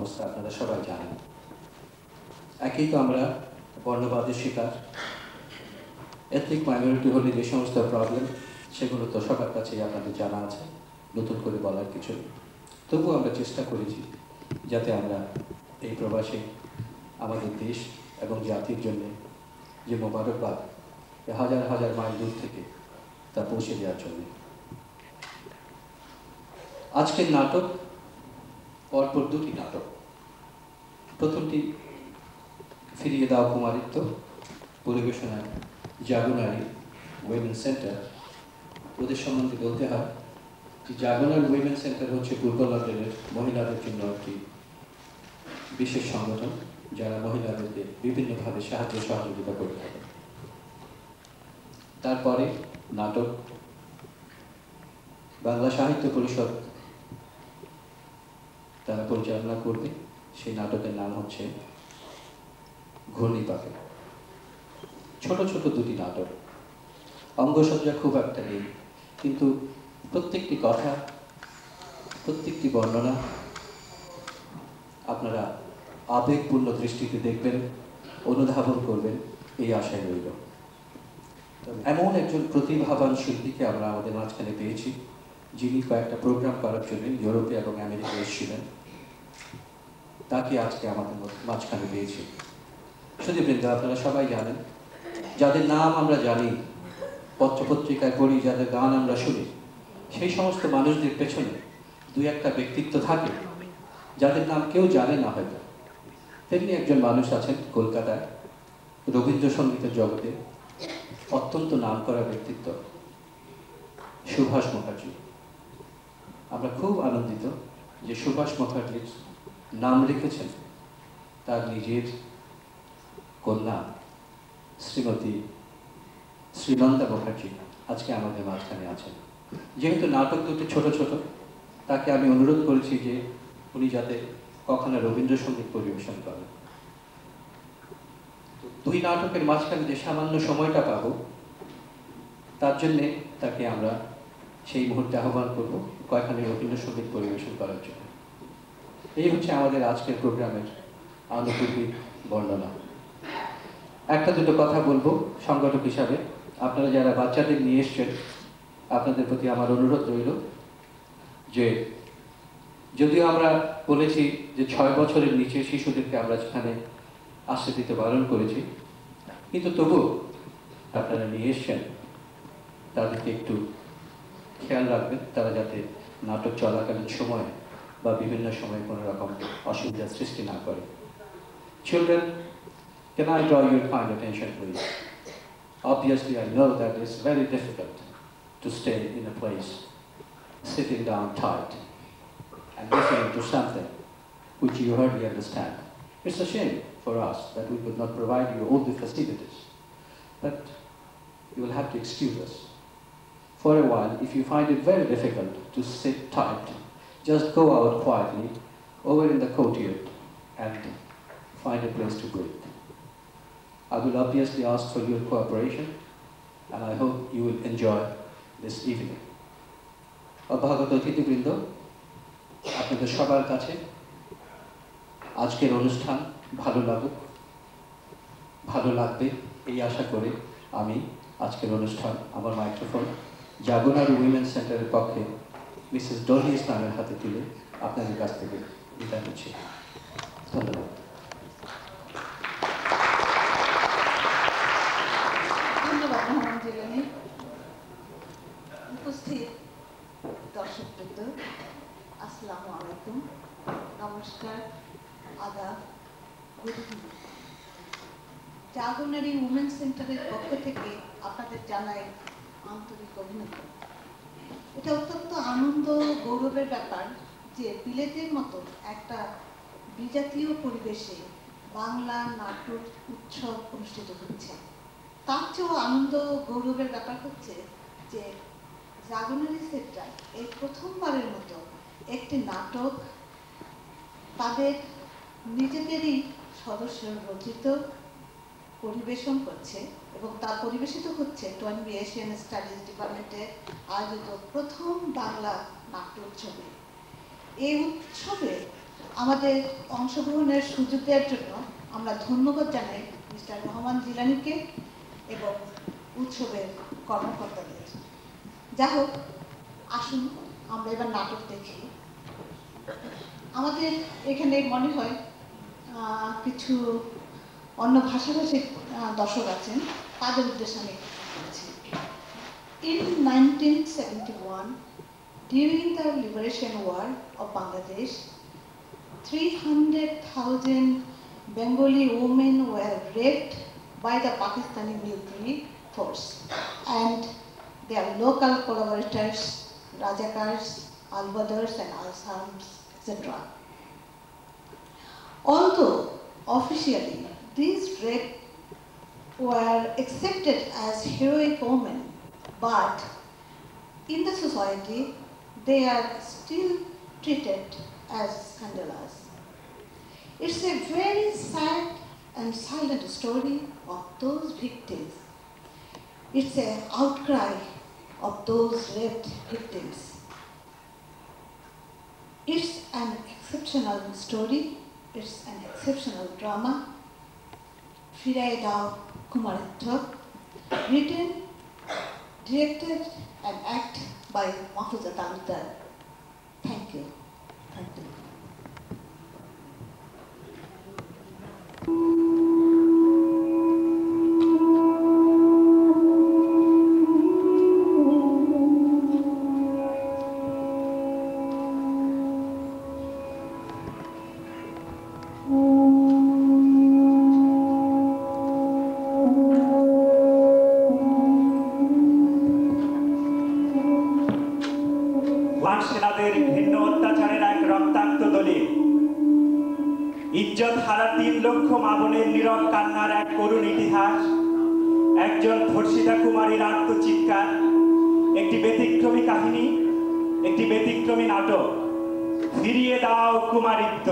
অবস্থা আপনারা সবাই জানেন। একই তো আমরা বর্ণবাদের শিকার, এথনিক মাইনরিটি হলে যে সমস্ত প্রবলেম, সেগুলো তো সবার কাছেই আপনাদের জানা আছে, নতুন করে বলার কিছু নেই। তবুও আমরা চেষ্টা করেছি যাতে আমরা এই প্রবাসে আমাদের দেশ এবং জাতির জন্য যে মোবারকবাদ হাজার হাজার মাইল দূর থেকে তা পৌঁছে দেওয়ার জন্য। আজকের নাটক পরপর দুটি নাটক। প্রথমটি ফিরিয়ে দাও কুমারিত্ব, পরিবেশনায় জাগনারি উইমেন সেন্টার। ওদের সম্বন্ধে বলতে হয় যে জাগনারি উইমেন সেন্টার হচ্ছে পূর্ব লন্ডনের মহিলাদের জন্য একটি বিশেষ সংগঠন, যারা মহিলাদেরকে বিভিন্নভাবে সাহায্য সহযোগিতা করে থাকে। তারপরে নাটক বাংলা সাহিত্য পরিষদ তারা পরিচালনা করবে। সেই নাটকের নাম হচ্ছে ঘূর্ণিপাকে। ছোট ছোট দুটি নাটক, অঙ্গসজ্জা খুব একটা নেই, কিন্তু প্রত্যেকটি কথা, প্রত্যেকটি বর্ণনা আপনারা আবেগপূর্ণ দৃষ্টিতে দেখবেন, অনুধাবন করবেন, এই আশায় রইল। এমন একজন প্রতিভাবান শিল্পীকে আমরা আমাদের মাঝখানে পেয়েছি, যিনি কয়েকটা প্রোগ্রাম করার জন্য ইউরোপে এবং আমেরিকায় এসেছিলেন। তাকে আজকে আমাদের মাঝখানে পেয়েছি। সুধীবৃন্দ, আপনারা সবাই জানেন, যাদের নাম আমরা জানি, পত্রপত্রিকায় পড়ি, যাদের গান আমরা শুনি, সেই সমস্ত মানুষদের পেছনে দুই একটা ব্যক্তিত্ব থাকে যাদের নাম কেউ জানে না হয়তো। তেমনি একজন মানুষ আছেন কলকাতায়, রবীন্দ্রসঙ্গীতের জগতে অত্যন্ত নামকরা ব্যক্তিত্ব, সুভাষ মুখার্জি। আমরা খুব আনন্দিত যে সুভাষ মুখার্জির নাম রেখেছেন তার নিজের কন্যা শ্রীমতী শ্রীনন্দা মুখার্জি আজকে আমাদের মাঝখানে আছেন। যেহেতু নাটক দুটি ছোট ছোট, তাকে আমি অনুরোধ করেছি যে উনি যাতে কখনো রবীন্দ্রসঙ্গীত পরিবেশন করেন। দুই নাটকের মাঝখানে যে সামান্য সময়টা পাবো, তার জন্যে তাকে আমরা সেই মুহূর্তে আহ্বান করবো কয়েকখানি রবীন্দ্রসঙ্গীত পরিবেশন করার জন্য। এই হচ্ছে আমাদের আজকের প্রোগ্রামের আনুপূর্বিক বর্ণনা। একটা দুটো কথা বলবো সংগঠক হিসাবে। আপনারা যারা বাচ্চাদের নিয়ে এসছেন, আপনাদের প্রতি আমার অনুরোধ রইল যে যদিও আমরা বলেছি যে 6 বছরের নিচে শিশুদেরকে আমরা যেখানে আশ্রয় দিতে বারণ করেছি, কিন্তু তবুও আপনারা নিয়ে এসছেন, তাদেরকে একটু খেয়াল রাখবেন তারা যাতে নাটক চলাকালীন সময়ে বা বিভিন্ন সময়ে কোনো রকম অসুবিধার সৃষ্টি না করে। Children, can I draw your kind attention, please? Obviously, I know that it's very difficult to stay in a place, sitting down tight and listening to something which you hardly understand. It's a shame for us that we could not provide you all the facilities, but you will have to excuse us. For a while, if you find it very difficult to sit tight, just go out quietly over in the courtyard and find a place to breathe. I will obviously ask for your cooperation, and I hope you will enjoy this evening. অভ্যাগত অতিথিবৃন্দ, আপনাদের সবার কাছে আজকের অনুষ্ঠান ভালো লাগুক, ভালো লাগবে এই আশা করে আমি আজকের অনুষ্ঠান আমার মাইক্রোফোন জাগনারি উইমেন সেন্টারের পক্ষে মিসেস ডলি ইসলামের হাতে তুলে আপনাদের কাছ থেকে বিদায় নিচ্ছি। ধন্যবাদ। উপস্থিত দর্শকবৃন্দ, আসসালামু আলাইকুম, নমস্কার, আদাব, গুড ইভিনিং। জাগনারি উমেন সেন্টারের পক্ষ থেকে আপনাদের জানাই আন্তরিক অভিনন্দন। এটা অত্যন্ত আনন্দ গৌরবের ব্যাপার যে বিলেতের মতো একটা বিজাতীয় পরিবেশে বাংলা নাটক উৎসব অনুষ্ঠিত হচ্ছে। তার চেয়েও আনন্দ গৌরবের ব্যাপার হচ্ছে যে জাগনারি সেন্টার এই প্রথমবারের মতো একটি নাটক তাদের নিজেদেরই সদস্য রচিত পরিবেশন করছে, এবং তা পরিবেশিত হচ্ছে টনবি এশিয়ান স্টাডিজ ডিপার্টমেন্টে আয়োজিত প্রথম বাংলা নাট্য উৎসবে। এই উৎসবে আমাদের অংশগ্রহণের সুযোগ দেওয়ার জন্য আমরা ধন্যবাদ জানাই মিস্টার রহমান জিলানিকে এবং উৎসবের কর্মকর্তাদের। যা হোক, আসুন আমরা এবার নাটক দেখি। আমাদের এখানে মনে হয় কিছু অন্য ভাষাভাষী দর্শক আছেন, তাদের উদ্দেশ্যে আমি বলছি। In 1971, during the liberation war of Bangladesh, 300,000 Bengali women were raped by the Pakistani military force and their local collaborators, Rajakars, Al-Badrs and Al-Sams, etc. Although officially these rapes were accepted as heroic women, but in the society they are still treated as scandalous. It's a very sad and silent story of those victims. It's an outcry of those raped victims. It's an exceptional story, it's an exceptional drama. Firai Dao Kumaritha, written, directed and acted by Mahfuza Talukdar. Thank you. Thank you. সেনাদের ভিন্ন অত্যাচারের এক রক্তাক্ত দলিল, ইজ্জত হারা 3 লক্ষ মা বোনের নীরব কান্নার এক করুণ ইতিহাস, একজন ধর্ষিতা কুমারীর আত্মচিৎকার, একটি ব্যতিক্রমী কাহিনী, একটি ব্যতিক্রমী নাটক। ফিরিয়ে দাও কুমারিত্ব।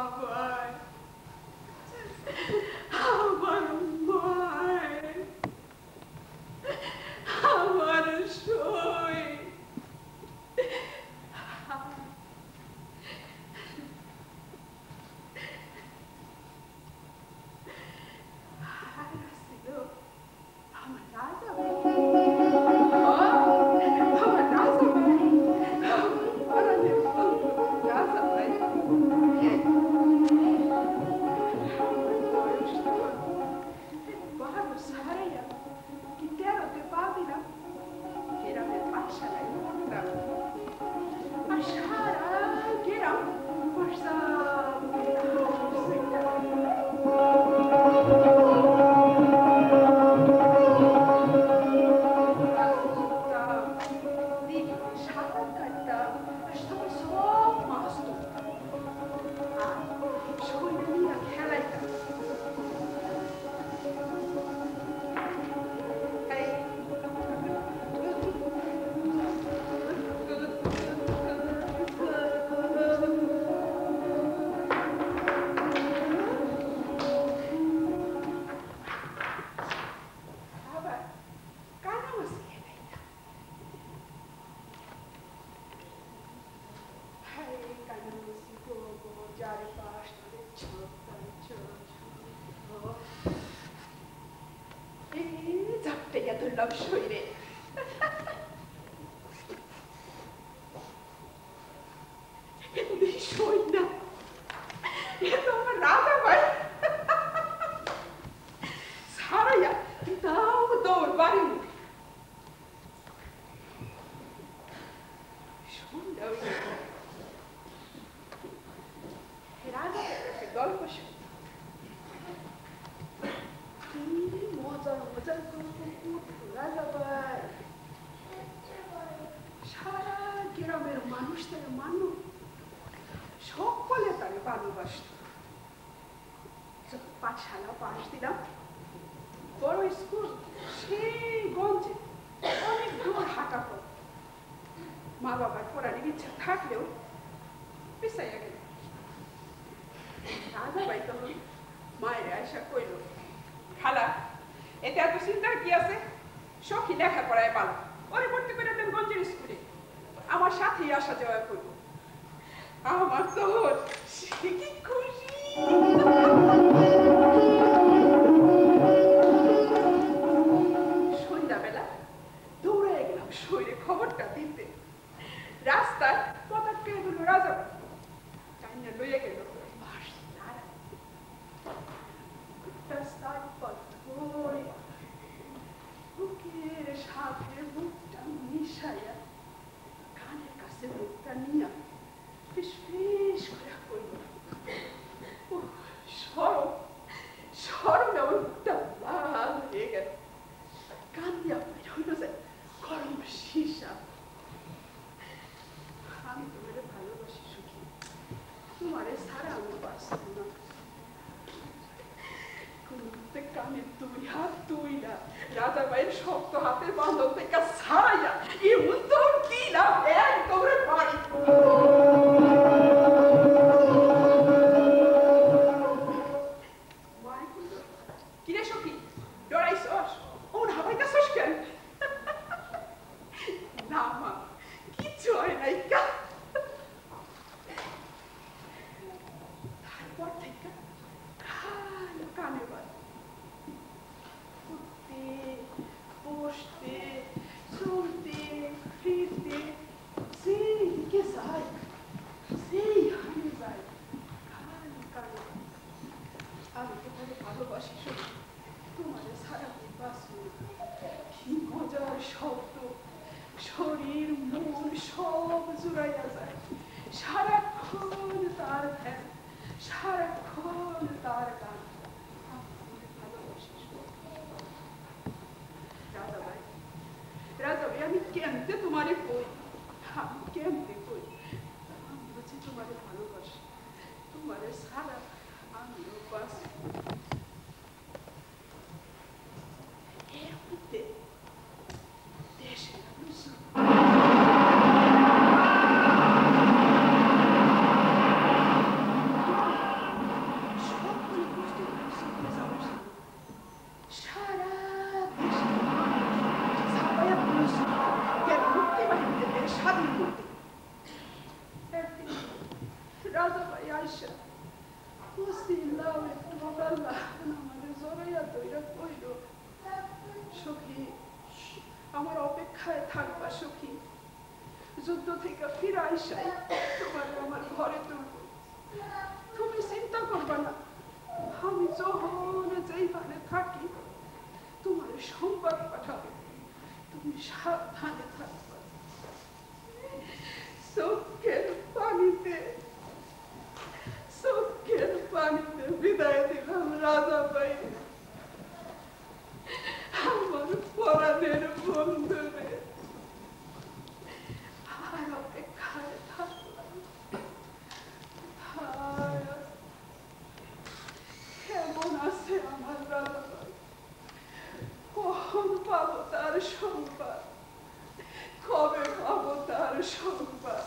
বাবায়, আমার মায়, আমার সই। আমার রাজা পাঠশালা পাশ দিলাম, বড় স্কুল সেই গঞ্জে, অনেক দূর হাঁটা পথ। মা বাবার পড়ানোর ইচ্ছা থাকলেও পিছাইয়া গেল। রাজা ভাই তখন মায়ের আয়সা কইল, খালা এতে এত চিন্তার কি আছে? সখী লেখা পড়ায় পালা, ওরে ভর্তি করে দেন গঞ্জের স্কুলে, আমার সাথেই আসা যাওয়া করবো। আমার তো সে কি খুশি। সন্ধ্যাবেলা দৌড়ে গেলাম শরীরে খবরটা দিতে। রাস্তায় পতাক পেয়ে দিল রাজা, টাইনা লইয়া গেল বুকের সাথে মুখটা মিশাইয়া কানের কাছে মুখটা নিয়া ফিস ফিস করে কইল, সরমে আমার মুখটা লাল হয়ে গেল। কান দিয়া বের হইল যায় গরম সীসা। আমি তোমার ভালোবাসি সুখী, তোমারে ছাড়া আমি বাঁচব না। কানে দুই হাত দুই না, রাজা ভাইয়ের শক্ত হাতের বান্ধব থেকে ছাড়াইয়া এমন দৌড় দিলাম এক দৌড়ে বাড়ি। কিরে সখী, ডরাইছস? ওর হাবাইতেছস কেন? না মা, কিচ্ছু হয় নাই। তারপর থেকে কানে বাদ বসতে চলতে ফিরতে সেইদিকে যায়, সেই হানে যায়। আমি তোমাকে ভালোবাসি সত্যি, তোমার সারা বাঁচব। কি মজার শব্দ, শরীর মন সব জুড়াইয়া যায়। সারাক্ষণ তার ধ্যান, সারাক্ষণ তার গান। রাজা ভাই, আমি কেমতে তোমারে কই, আমি কেমতে কই, আমি বলছি তোমারে ভালোবাসি, তোমারে ছাড়া আমিও বাঁচি। এর মধ্যে দেশে আমার অপেক্ষায় থাকবা সখী, যুদ্ধ থেকে ফিরে আইসাই তোমার আমার ঘরে তুলব। তুমি চিন্তা করবা না, আমি যখন যেইখানে থাকি তোমার সংবাদ পাঠাবে, তুমি সাবধানে থাকবা। চোখের পানিতে বিদায় দিলাম রাজা ভাই, আমার পরাণের বন্ধুরে। আর অপেক্ষায় থাকলাম, কেমন আছে আমার রাজা ভাই, কখন পাবো তার সংবাদ, কবে পাবো তার সংবাদ?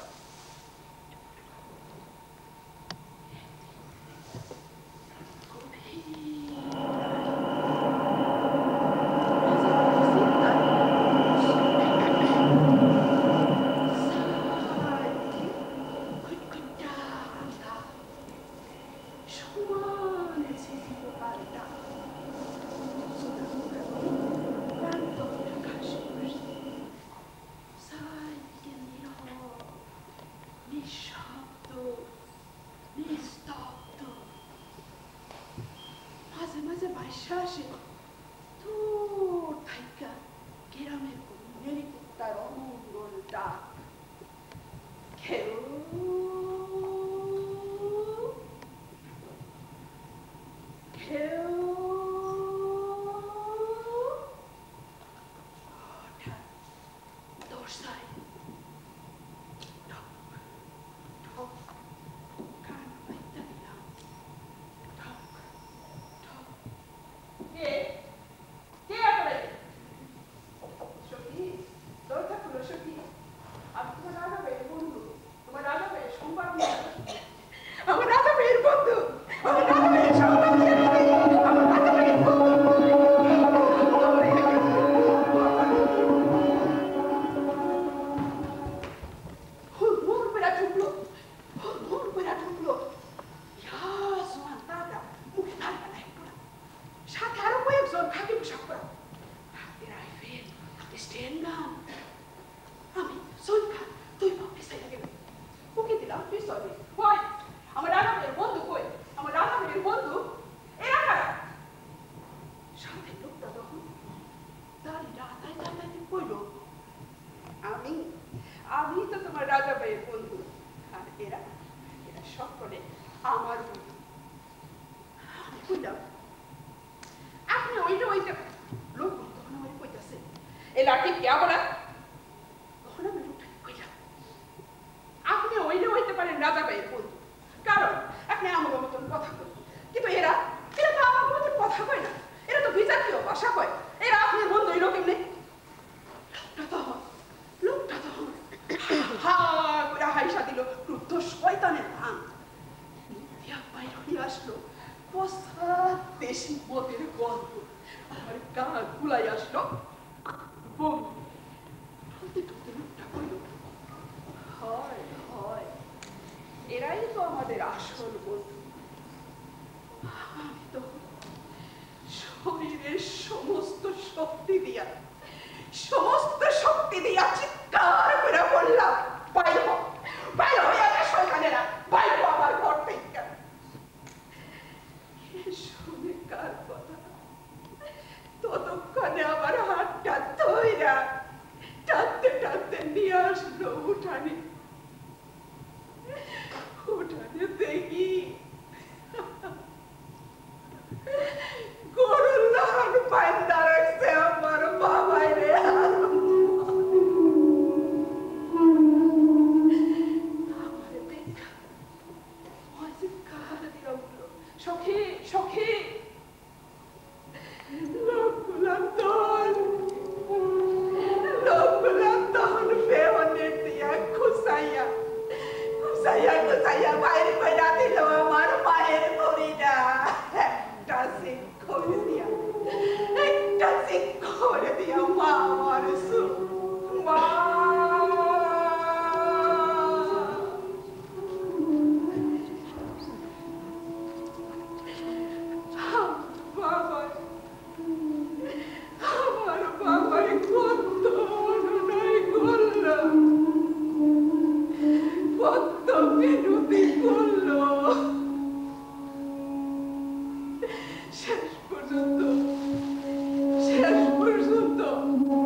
শেষ পর্যন্ত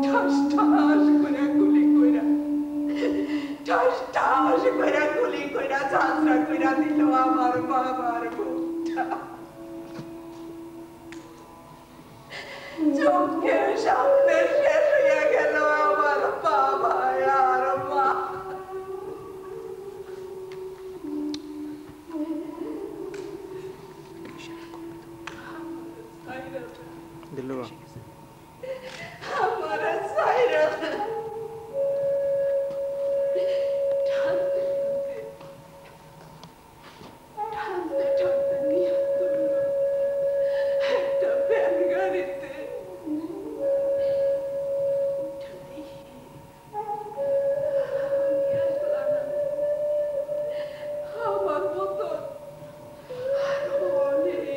ঠাস ঠাস করে গুলি কইরা ঝাঁঝরা কইরা দিল আমার বাবার বুকটা। চোখের সামনে শেষ হইয়া গেল আমার বাবা আর মা। আমার সাইরা একটা ভ্যান গাড়িতে আমার মতন আরো অনেক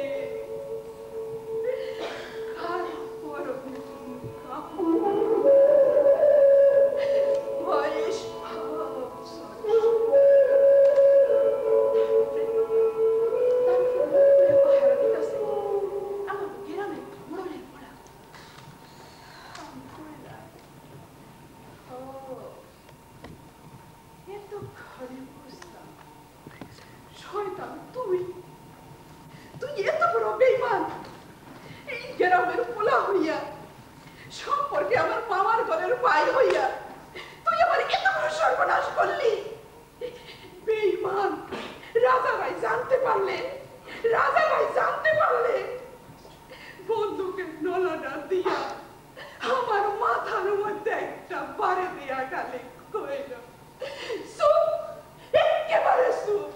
তুই এত বড় বেঈমান এই গ্রামের পোলা হইয়া সম্পর্কে আমার মামার ঘরের ভাই হইয়া তুই আমার এত বড় সর্বনাশ করলি। বেঈমান রাজা ভাই জানতে পারলে বন্দুকের নলাটা দিয়া আমার মাথার মধ্যে একটা বাড়ি দিয়া খালি কইল চুপ, একেবারে চুপ।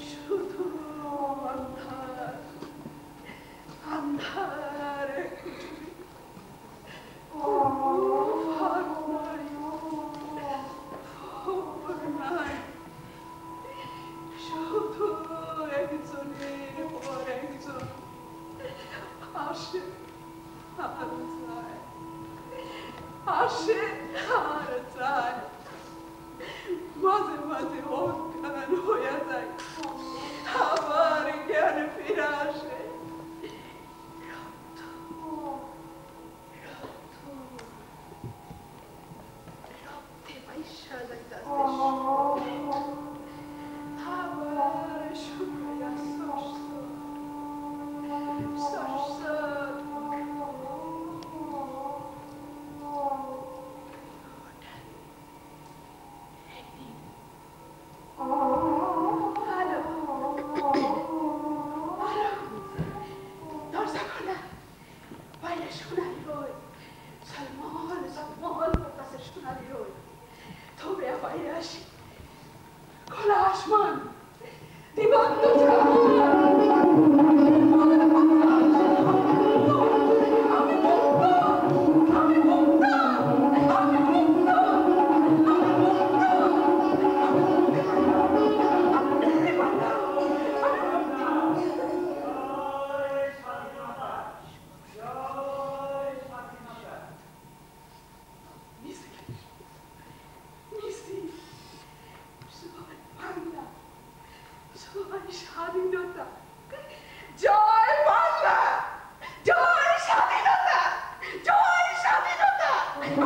শুধু আন্ধার শুধু একজনের পর একজন আসে আর যায়, মাঝে মাঝে অজ্ঞান হইয়া যায়, আবার জ্ঞান ফিরে আসে। রক্তে বাইসা যাইতাছে আবার শুকাইয়া সরসর একদিন দরজা খোলা, বাইরে সোনালি রোদ, ঝলমল করতাছে সোনালি রোদ। থমরে বাইরে আসি, খোলা আসমান, দিগন্ত স্বাধীনতা, জয় বাংলা, জয় স্বাধীনতা, জয় স্বাধীনতা।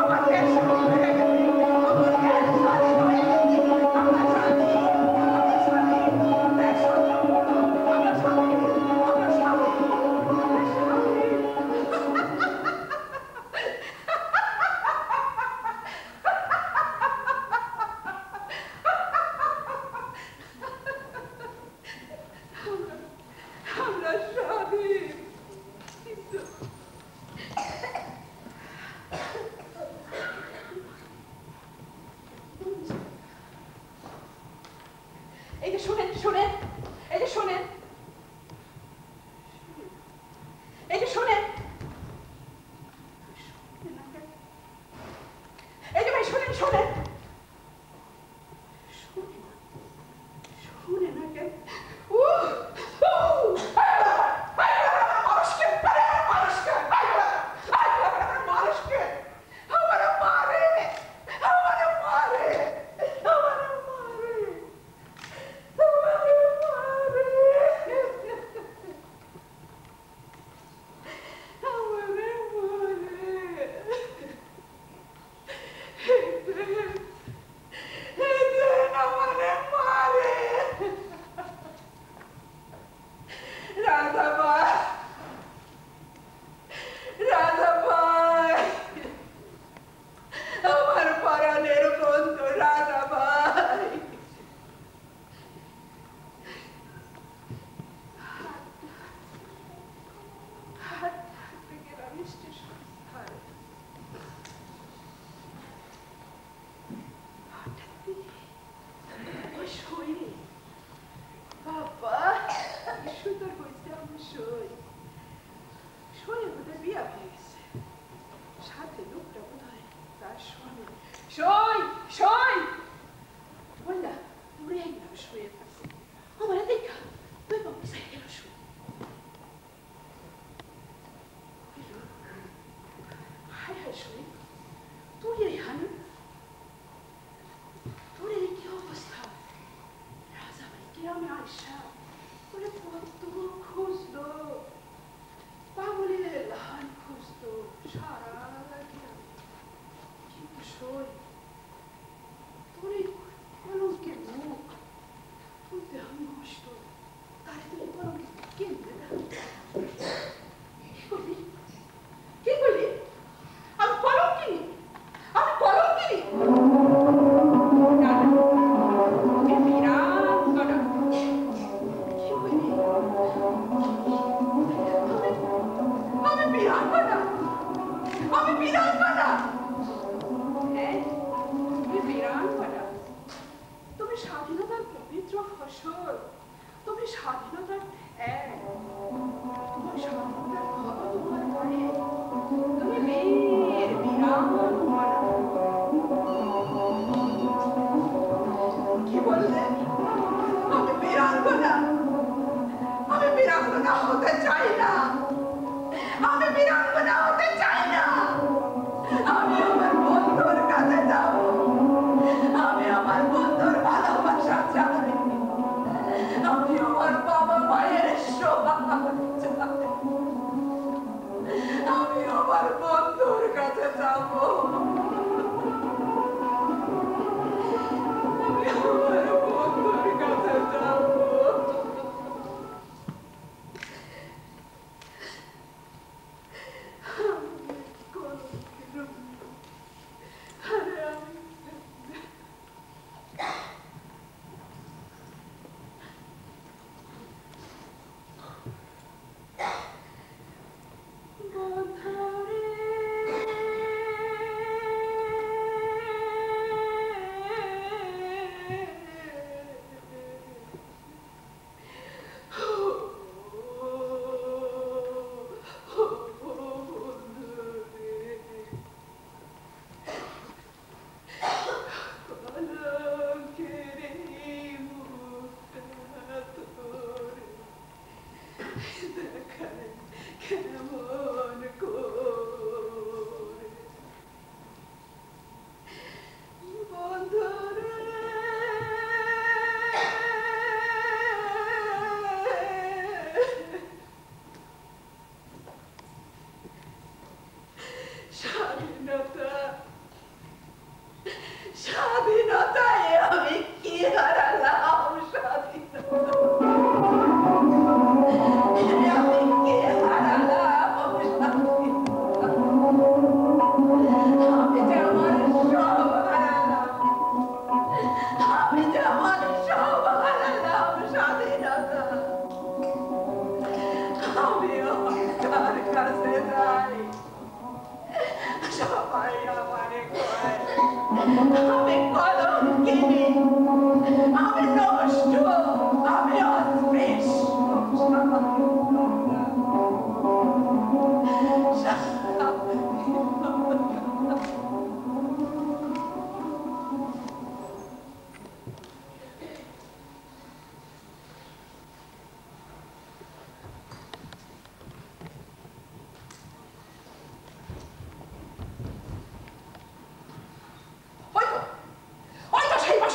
আমার দেশ স্বাধীন হয়ে গেছে, আমার দেশ স্বাধীন হয়ে গেছে, আমরা স্বাধীন, আমরা স্বাধীন, দেশ স্বাধীন, আমরা স্বাধীন, আমরা স্বাধীন, দেশ স্বাধীন। আমরা স্বাধীন, কিন্তু এই যে শোনেন, এই যে শোনেন, এই যে শোনেন, এই যে ভাই শোনেন,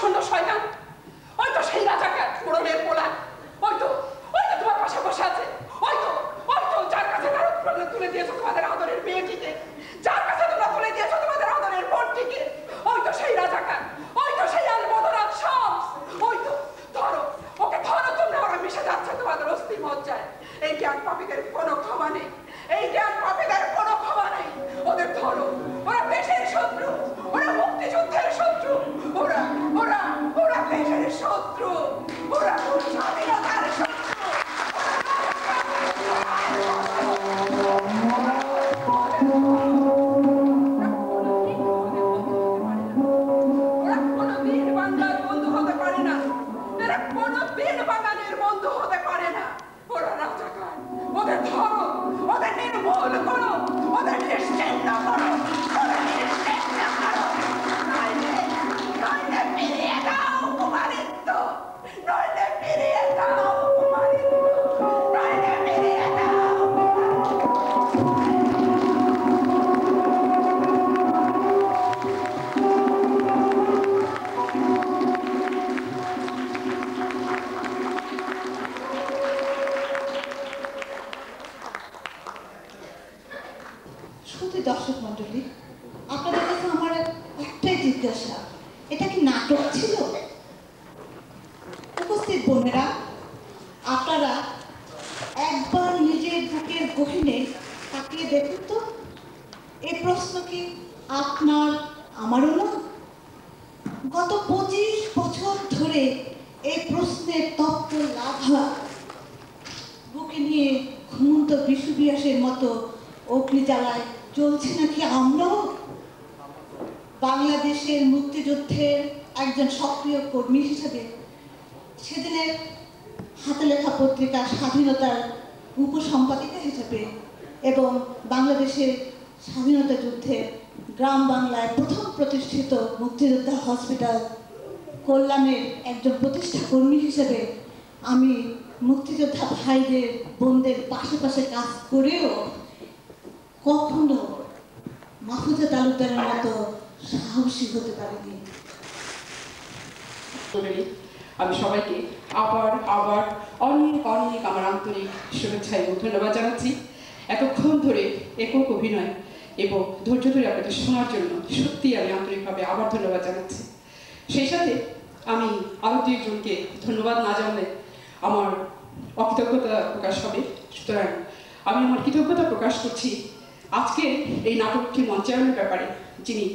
আসন্ন শয়তান, ওই তো সেই রাজাকার পুরনের পোলা, ওই তো তোমার পাশে বসে আছে, ওই তো যার কাছে তারা তুলে দিয়েছো তোমাদের আদরের মেয়েটিকে, যার কাছে তোমরা তুলে দিয়েছো তোমাদের আদরের বোনটিকে, ওই তো সেই রাজাকার, ওই তো সেই আলবদরাত শামস, ওই তো ধরো ওকে ধরো তোমরা, ওরা মিশে যাচ্ছে তোমাদের অস্থি মজ্জায়। এই জ্ঞান পাপীদের কোনো ক্ষমা নেই, এই জ্ঞান পাপীদের কোনো ক্ষমা নেই, ওদের ধরো, ওরা দেশের শত্রু, ওরা মুক্তিযুদ্ধের শত্রু, ওরা ওরা ওরা দেশের শত্রু, ওরা স্বাধীনতার শত্রু। ওরা কোনোদিন বাংলার বন্ধু হতে পারে না, এরা কোনোদিন বাঙালির বন্ধু হতে পারে না। ওরা রাজাকার, ওদের ধরো, ওদের নির্মূল করো, ওদের নিশ্চিহ্ন করো, ওদের নিশ্চিহ্ন করো, নইলে ফিরিয়ে দাও কুমারিত্ব, নইলে ফিরিয়ে দাও কুমারিত্ব, নইলে ফিরিয়ে দাও। শুধু দর্শক মন্ডলী, আপনাদের কাছে আমার একটাই জিজ্ঞাসা, এটা কি নাটক ছিল? উপস্থিত বোনেরা, আপনারা একবার নিজের বুকের গহীনে তাকিয়ে দেখুন তো, এই প্রশ্ন কি আপনার আমারও না? গত 25 বছর ধরে এই প্রশ্নের তত্ত্ব লাভা বুকে নিয়ে ঘুমন্ত বিশুবিয়াসের মতো অগ্নিজ্বালায় চলছে নাকি আমরাও? বাংলাদেশের মুক্তিযুদ্ধের একজন সক্রিয় কর্মী হিসেবে সেদিনের হাতে লেখা পত্রিকা স্বাধীনতার উপসম্পাদিকা হিসেবে এবং বাংলাদেশের স্বাধীনতা যুদ্ধে গ্রাম বাংলায় প্রথম প্রতিষ্ঠিত মুক্তিযোদ্ধা হসপিটাল কল্যাণের একজন প্রতিষ্ঠা কর্মী হিসেবে আমি মুক্তিযোদ্ধা ভাইদের বোনদের পাশে পাশে কাজ করেও কখনো মাহফুজা তালুকদারের মতো সাহসী হতে পারিনি। আমি সবাইকে আবার অনেক আমার আন্তরিক শুভেচ্ছা এবং ধন্যবাদ জানাচ্ছি। এতক্ষণ ধরে একক অভিনয় এবং ধৈর্য ধরে আপনাদের শোনার জন্য সত্যি আমি আন্তরিকভাবে আবার ধন্যবাদ জানাচ্ছি। সেই সাথে আমি আরও দুইজনকে ধন্যবাদ না জানলে আমার অকৃতজ্ঞতা প্রকাশ হবে। সুতরাং আমি আমার কৃতজ্ঞতা প্রকাশ করছি আজকে এই নাটকটি মঞ্চায়নের ব্যাপারে যিনি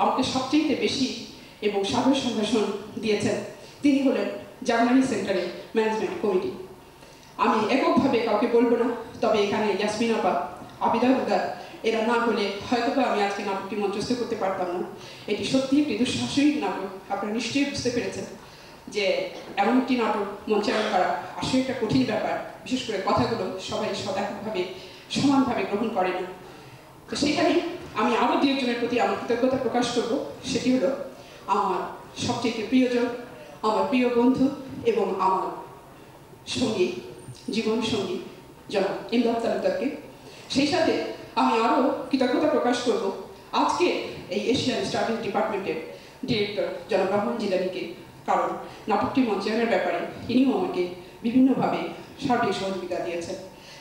আমাকে সবচেয়ে বেশি এবং সাহস সম্ভাষণ দিয়েছেন তিনি হলেন জার্মানি সেন্টারের ম্যানেজমেন্ট কমিটি। আমি এককভাবে কাউকে বলবো না, তবে এখানে ইয়াসমিন আপা, আবিদা হুদা এরা না হলে হয়তো আমি আজকে নাটকটি মঞ্চস্থ করতে পারতাম না। এটি সত্যি একটি দুঃসাহসিক নাটক। আপনারা নিশ্চয়ই বুঝতে পেরেছেন যে এমন একটি নাটক মঞ্চায়ন করা আসলে একটা কঠিন ব্যাপার, বিশেষ করে কথাগুলো সবাই এককভাবে সমানভাবে গ্রহণ করে না। তো সেখানে আমি আরও দু একজনের প্রতি আমার কৃতজ্ঞতা প্রকাশ করব। সেটি হলো আমার সবচেয়ে প্রিয়জন, আমার প্রিয় বন্ধু এবং আমার সঙ্গী, জীবন সঙ্গী জনাব ইমদাদ তালুকদারকে। সেই সাথে আমি আরও কৃতজ্ঞতা প্রকাশ করব আজকে এই এশিয়ান স্টাডিজ ডিপার্টমেন্টের ডিরেক্টর জনাব রহমান জিলানিকে, কারণ নাটকটি মঞ্চায়নের ব্যাপারে ইনিও আমাকে বিভিন্নভাবে সার্বিক সহযোগিতা দিয়েছেন।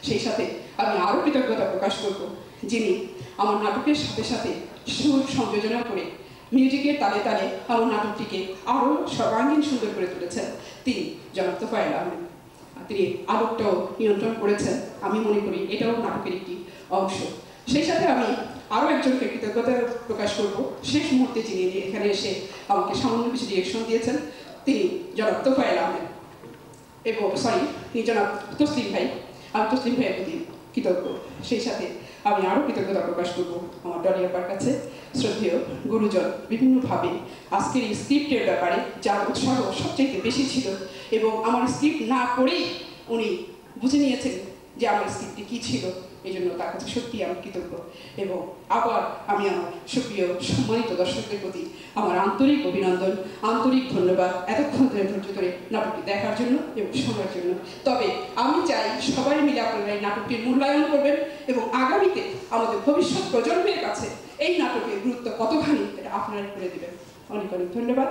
সেই সাথে আমি আরও কৃতজ্ঞতা প্রকাশ করব যিনি আমার নাটকের সাথে সাথে সুর সংযোজনা করে মিউজিকের তালে তালে আমার নাটকটিকে আরও সর্বাঙ্গীন সুন্দর করে তুলেছেন তিনি জনাব তোফায়েল আহমেদ। তিনি আলোকটাও নিয়ন্ত্রণ করেছেন। আমি মনে করি এটাও নাটকের একটি অংশ। সেই সাথে আমি আরও একজনকে কৃতজ্ঞতা প্রকাশ করব শেষ মুহূর্তে যিনি এখানে এসে আমাকে সামান্য কিছু ডিরেকশন দিয়েছেন, তিনি জনাব তোফায়েল আহমেদ এবং তিনি জনাব তসলিম ভাই। আমি তসলিম ভাইয়ের প্রতি কৃতজ্ঞ। সেই সাথে আমি আরও কৃতজ্ঞতা প্রকাশ করব আমার ডলি আপার কাছে, শ্রদ্ধেয় গুরুজন বিভিন্নভাবে আজকের এই স্ক্রিপ্টের ব্যাপারে যার উৎসাহ সবচেয়ে বেশি ছিল এবং আমার স্ক্রিপ্ট না করেই উনি বুঝে নিয়েছেন যে আমার স্ক্রিপ্টটি কী ছিল। এই জন্য তার কাছে সত্যিই আমি কৃতজ্ঞ। এবং আবার আমি আমার সুপ্রিয় সম্মানিত দর্শকদের প্রতি আমার আন্তরিক অভিনন্দন, আন্তরিক ধন্যবাদ এতক্ষণ ধরে ধৈর্য ধরে নাটকটি দেখার জন্য এবং শোনার জন্য। তবে আমি চাই সবাই মিলে আপনারা এই নাটকটির মূল্যায়ন করবেন এবং আগামীতে আমাদের ভবিষ্যৎ প্রজন্মের কাছে এই নাটকের গুরুত্ব কতখানি এটা আপনারাই করে দেবেন। অনেক অনেক ধন্যবাদ।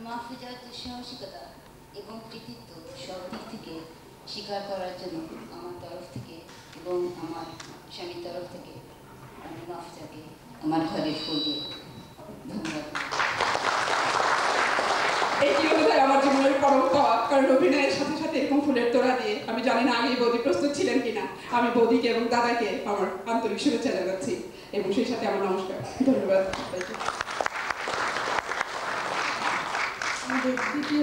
মাহফুজার দুঃসাহসিকতা এবং কৃতিত্ব সব দিক থেকে স্বীকার করার জন্য আমার তরফ থেকে এবং আমার স্বামীর তরফ থেকে আমি মাহফুজাকে আমার ঘরের ফুল দিয়ে ধন্যবাদ। এটি বোধহয় আমার জীবনের পরম পাওয়া, কারণ অভিনয়ের সাথে সাথে এরকম ফুলের তোড়া দিয়ে আমি জানি না আগেই বৌদি প্রস্তুত ছিলেন কিনা। আমি বৌদিকে এবং দাদাকে আমার আন্তরিক শুভেচ্ছা জানাচ্ছি এবং সেই সাথে আমার নমস্কার। ধন্যবাদ। আমাদের দ্বিতীয়